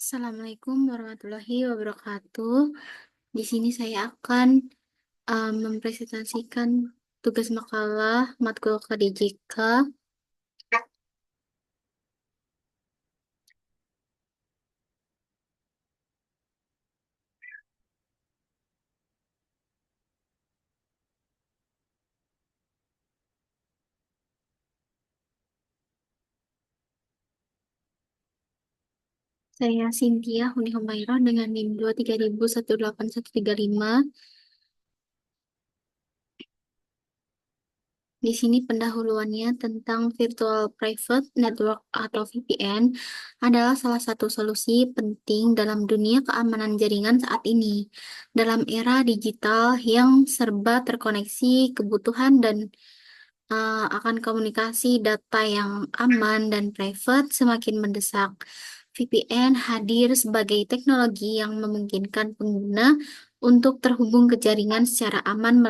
Assalamualaikum warahmatullahi wabarakatuh. Di sini saya akan mempresentasikan tugas makalah matkul KDJK. Saya Cynthia Huni Humairah dengan NIM 2301815. Di sini pendahuluannya tentang Virtual Private Network atau VPN adalah salah satu solusi penting dalam dunia keamanan jaringan saat ini. Dalam era digital yang serba terkoneksi, kebutuhan dan akan komunikasi data yang aman dan private semakin mendesak. VPN hadir sebagai teknologi yang memungkinkan pengguna untuk terhubung ke jaringan secara aman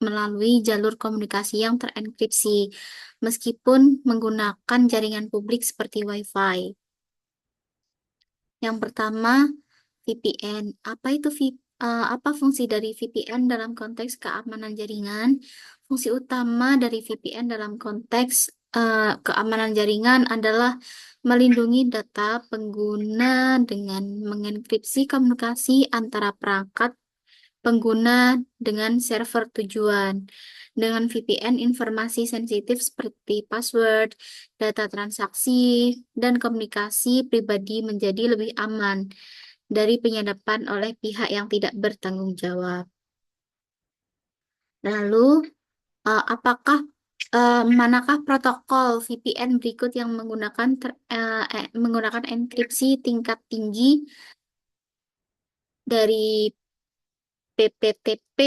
melalui jalur komunikasi yang terenkripsi, meskipun menggunakan jaringan publik seperti Wi-Fi. Yang pertama, VPN. Apa fungsi dari VPN dalam konteks keamanan jaringan? Fungsi utama dari VPN dalam konteks keamanan jaringan adalah melindungi data pengguna dengan mengenkripsi komunikasi antara perangkat pengguna dengan server tujuan. Dengan VPN, informasi sensitif seperti password, data transaksi, dan komunikasi pribadi menjadi lebih aman dari penyadapan oleh pihak yang tidak bertanggung jawab. Lalu, manakah protokol VPN berikut yang menggunakan enkripsi tingkat tinggi dari PPTP,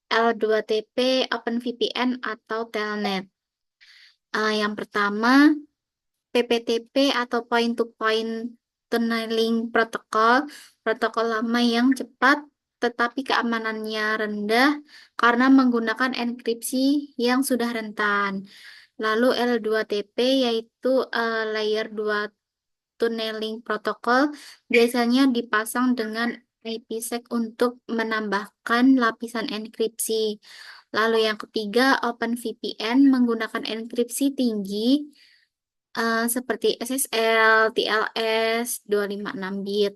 L2TP, OpenVPN, atau Telnet? Yang pertama, PPTP atau Point-to-Point Tunneling Protocol, protokol lama yang cepat tetapi keamanannya rendah karena menggunakan enkripsi yang sudah rentan. Lalu L2TP yaitu Layer 2 Tunneling Protocol biasanya dipasang dengan IPsec untuk menambahkan lapisan enkripsi. Lalu yang ketiga, OpenVPN menggunakan enkripsi tinggi seperti SSL, TLS, 256 bit.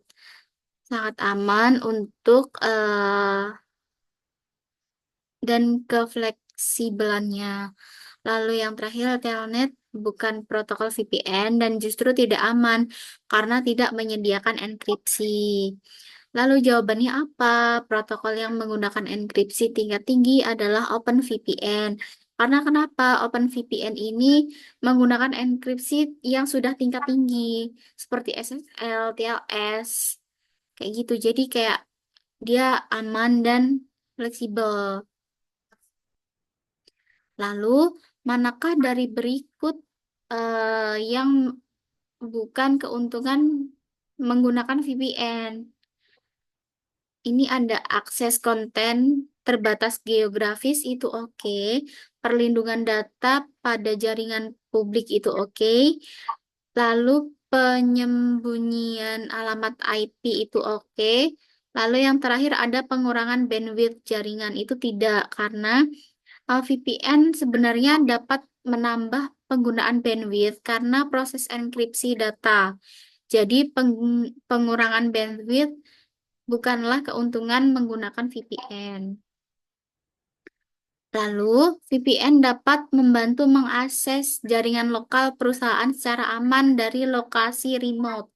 Sangat aman untuk dan kefleksibelannya. Lalu yang terakhir, Telnet bukan protokol VPN dan justru tidak aman karena tidak menyediakan enkripsi. Lalu jawabannya apa? Protokol yang menggunakan enkripsi tingkat tinggi adalah OpenVPN. Karena kenapa? OpenVPN ini menggunakan enkripsi yang sudah tingkat tinggi, seperti SSL, TLS, kayak gitu. Jadi kayak dia aman dan fleksibel. Lalu, manakah dari berikut yang bukan keuntungan menggunakan VPN? Ini ada akses konten terbatas geografis itu oke. Perlindungan data pada jaringan publik itu oke. Lalu penyembunyian alamat IP itu oke. Lalu yang terakhir ada pengurangan bandwidth jaringan itu tidak karena VPN sebenarnya dapat menambah penggunaan bandwidth karena proses enkripsi data. Jadi pengurangan bandwidth bukanlah keuntungan menggunakan VPN. Lalu, VPN dapat membantu mengakses jaringan lokal perusahaan secara aman dari lokasi remote.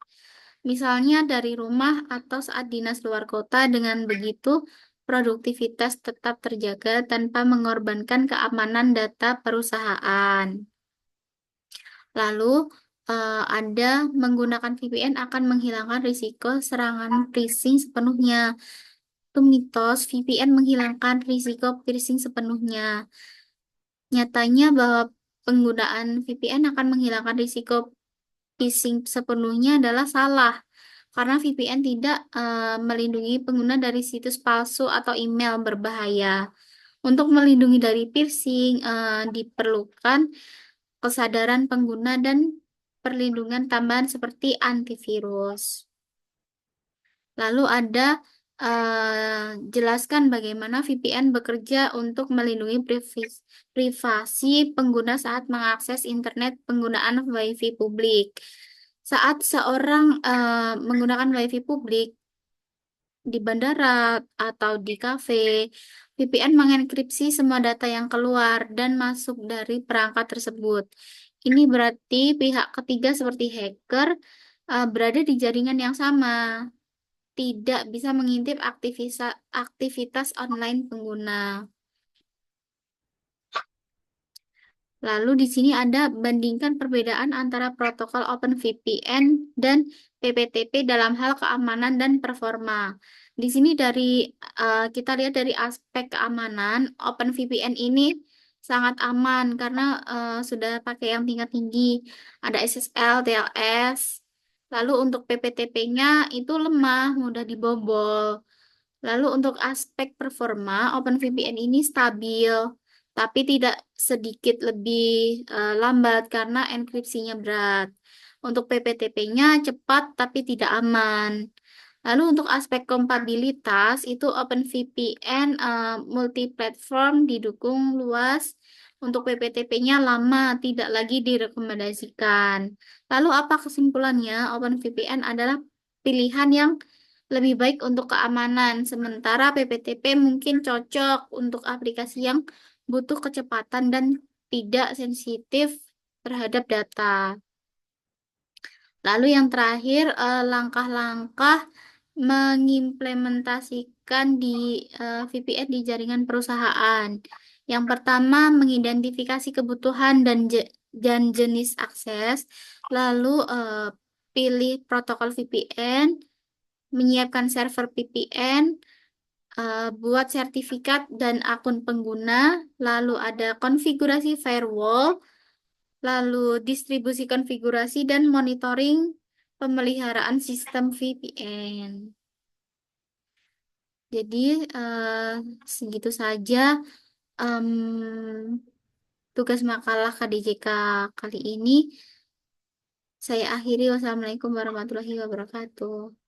Misalnya dari rumah atau saat dinas luar kota. Dengan begitu, produktivitas tetap terjaga tanpa mengorbankan keamanan data perusahaan. Lalu, ada menggunakan VPN akan menghilangkan risiko serangan phishing sepenuhnya. Itu mitos, VPN menghilangkan risiko phishing sepenuhnya. Nyatanya bahwa penggunaan VPN akan menghilangkan risiko phishing sepenuhnya adalah salah. Karena VPN tidak melindungi pengguna dari situs palsu atau email berbahaya. Untuk melindungi dari phishing, diperlukan kesadaran pengguna dan perlindungan tambahan seperti antivirus. Lalu ada jelaskan bagaimana VPN bekerja untuk melindungi privasi pengguna saat mengakses internet penggunaan WiFi publik. Saat seorang menggunakan WiFi publik di bandara atau di kafe, VPN mengenkripsi semua data yang keluar dan masuk dari perangkat tersebut. Ini berarti pihak ketiga seperti hacker berada di jaringan yang sama, tidak bisa mengintip aktivitas online pengguna. Lalu di sini ada bandingkan perbedaan antara protokol OpenVPN dan PPTP dalam hal keamanan dan performa. Di sini kita lihat dari aspek keamanan, OpenVPN ini sangat aman karena sudah pakai yang tingkat tinggi, ada SSL, TLS. Lalu untuk PPTP-nya itu lemah, mudah dibobol. Lalu untuk aspek performa, OpenVPN ini stabil, tapi tidak sedikit lebih lambat karena enkripsinya berat. Untuk PPTP-nya cepat tapi tidak aman. Lalu untuk aspek kompatibilitas, itu OpenVPN multi-platform didukung luas. Untuk PPTP-nya lama, tidak lagi direkomendasikan. Lalu apa kesimpulannya? OpenVPN adalah pilihan yang lebih baik untuk keamanan, sementara PPTP mungkin cocok untuk aplikasi yang butuh kecepatan dan tidak sensitif terhadap data. Lalu yang terakhir, langkah-langkah mengimplementasikan VPN di jaringan perusahaan. Yang pertama, mengidentifikasi kebutuhan dan jenis akses, lalu pilih protokol VPN, menyiapkan server VPN, buat sertifikat dan akun pengguna, lalu ada konfigurasi firewall, lalu distribusi konfigurasi dan monitoring pemeliharaan sistem VPN. Jadi segitu saja em, tugas makalah KDJK kali ini. Saya akhiri. Wassalamualaikum warahmatullahi wabarakatuh.